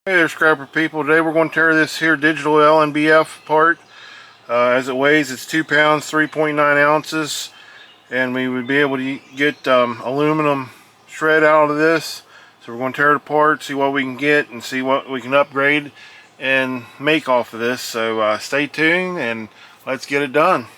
Hey there, scrapper people. Today we're going to tear this here digital LNBF apart. As it weighs, it's 2 pounds 3.9 ounces, and we would be able to get aluminum shred out of this. So we're going to tear it apart, see what we can get, and see what we can upgrade and make off of this. So stay tuned and let's get it done.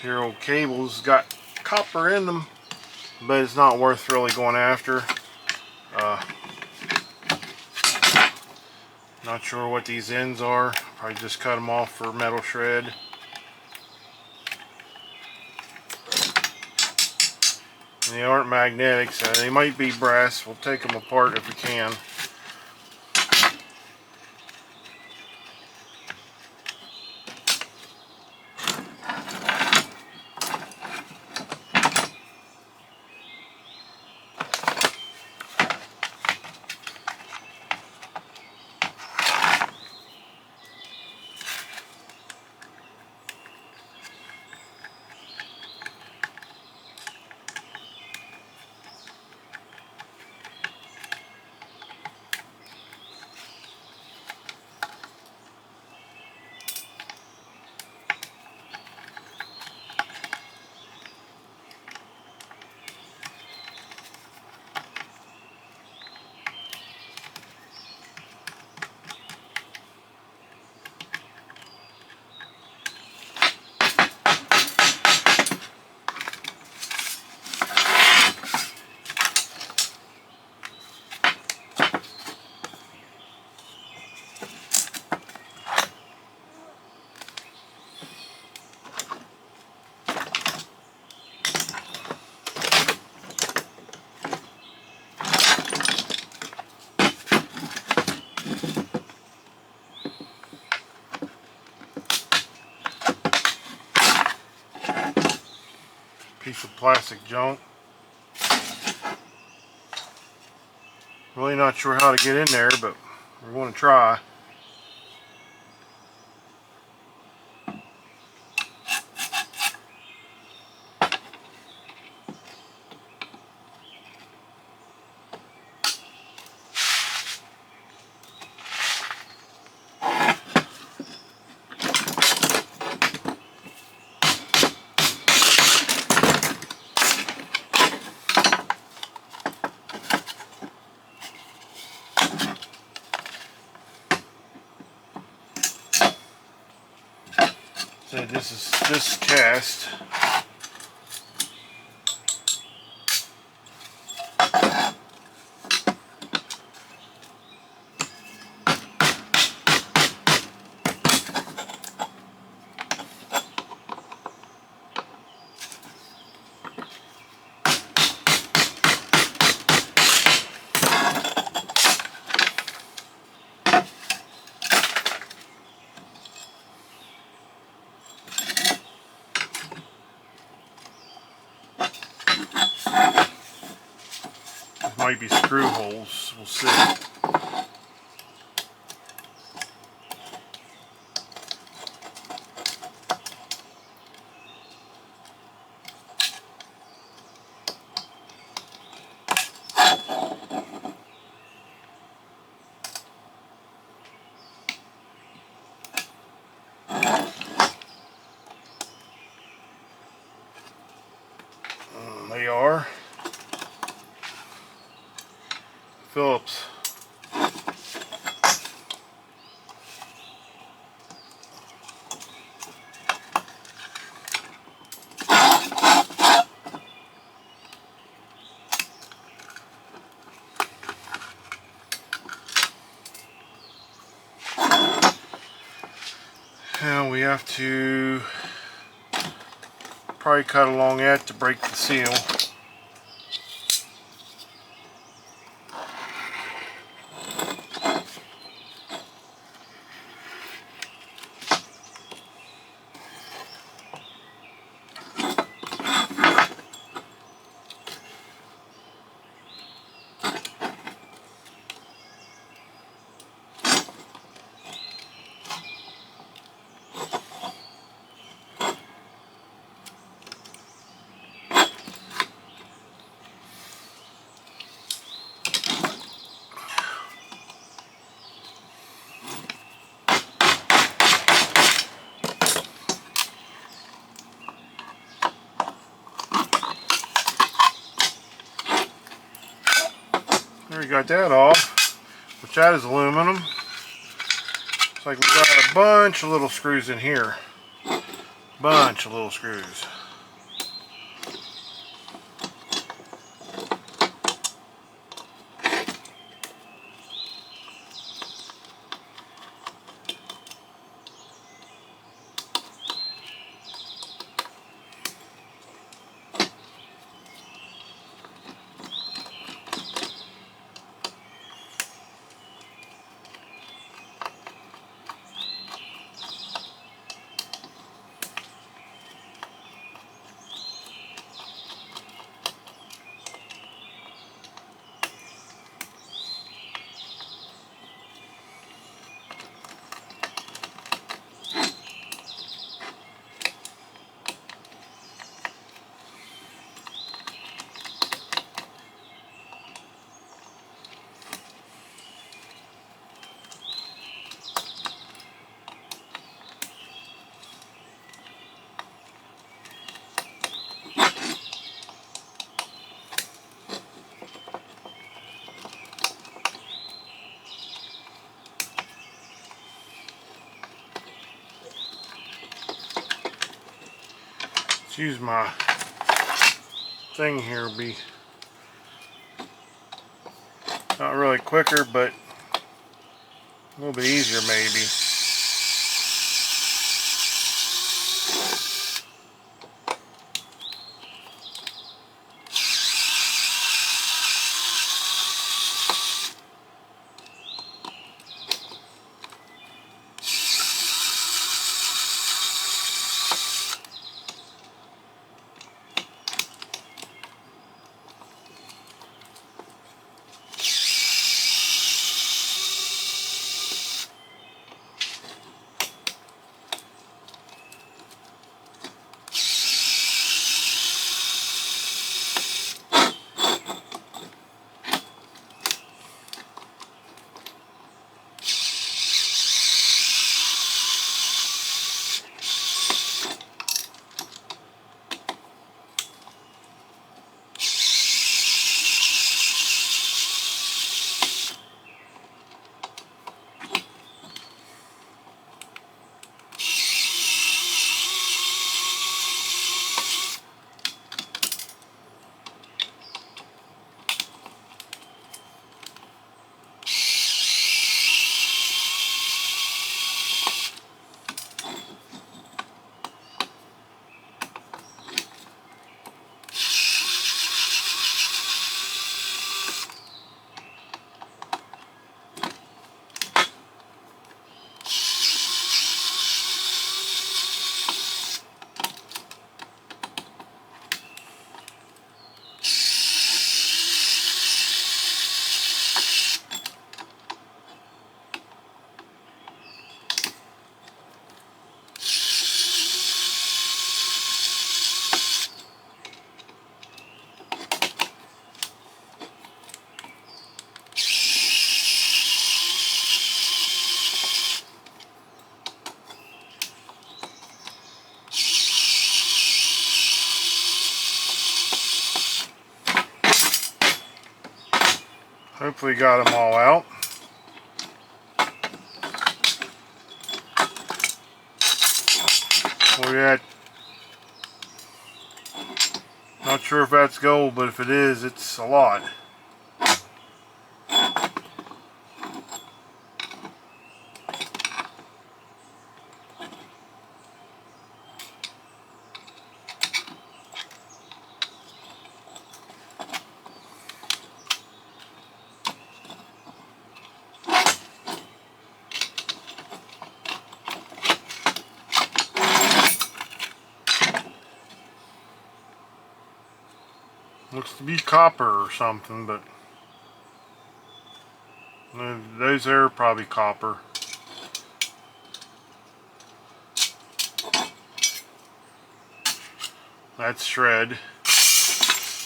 Your old cables got copper in them, but it's not worth really going after. Not sure what these ends are. Probably just cut them off for metal shred. And they aren't magnetic, so they might be brass. We'll take them apart if we can. Piece of plastic junk. Really not sure how to get in there, but we're going to try. So this is this cast. Might be screw holes, we'll see. They are Phillips. Now we have to probably cut along that to break the seal. There we got that off, which that is aluminum. Looks like we got a bunch of little screws in here. Bunch of little screws. Use my thing here, be not really quicker, but a little bit easier maybe. Hopefully got them all out. We're at, not sure if that's gold, but if it is, it's a lot. Looks to be copper or something, but those there are probably copper. That's shred.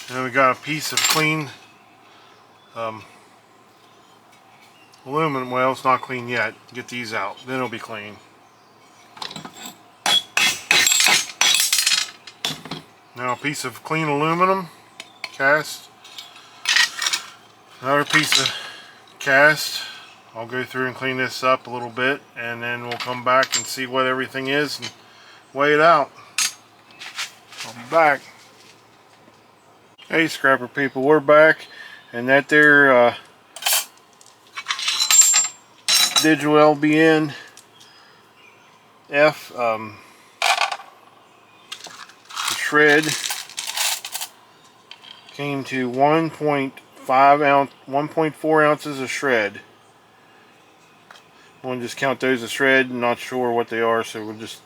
And then we got a piece of clean aluminum. Well, it's not clean yet. Get these out, then it'll be clean. Now a piece of clean aluminum cast. Another piece of cast. I'll go through and clean this up a little bit, and then we'll come back and see what everything is and weigh it out. I'll be back. Hey scrapper people, we're back, and that there digital LNBF the shred came to 1.4 ounces of shred. We'll just count those as shred. I'm not sure what they are, so we'll just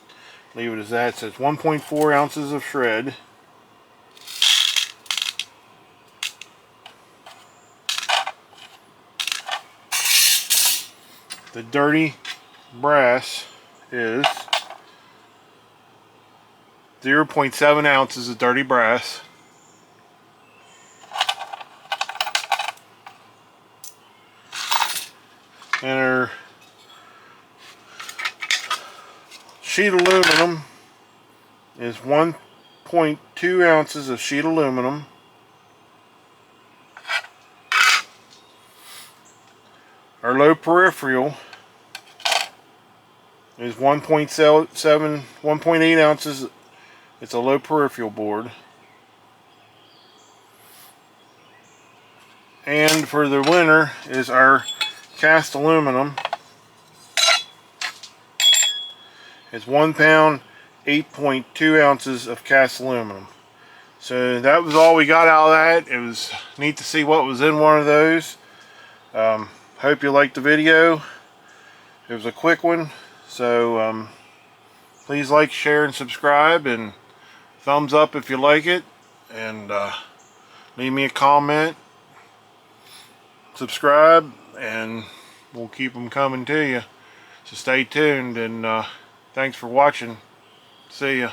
leave it as that. So it's 1.4 ounces of shred. The dirty brass is 0.7 ounces of dirty brass. And our sheet aluminum is 1.2 ounces of sheet aluminum. Our low peripheral is 1.8 ounces. It's a low peripheral board. And for the winner is our cast aluminum. It's 1 pound, 8.2 ounces of cast aluminum. So that was all we got out of that. It was neat to see what was in one of those. Hope you liked the video. It was a quick one. So please like, share, and subscribe, and thumbs up if you like it, and leave me a comment, subscribe, and we'll keep them coming to you. So stay tuned, and thanks for watching. See ya.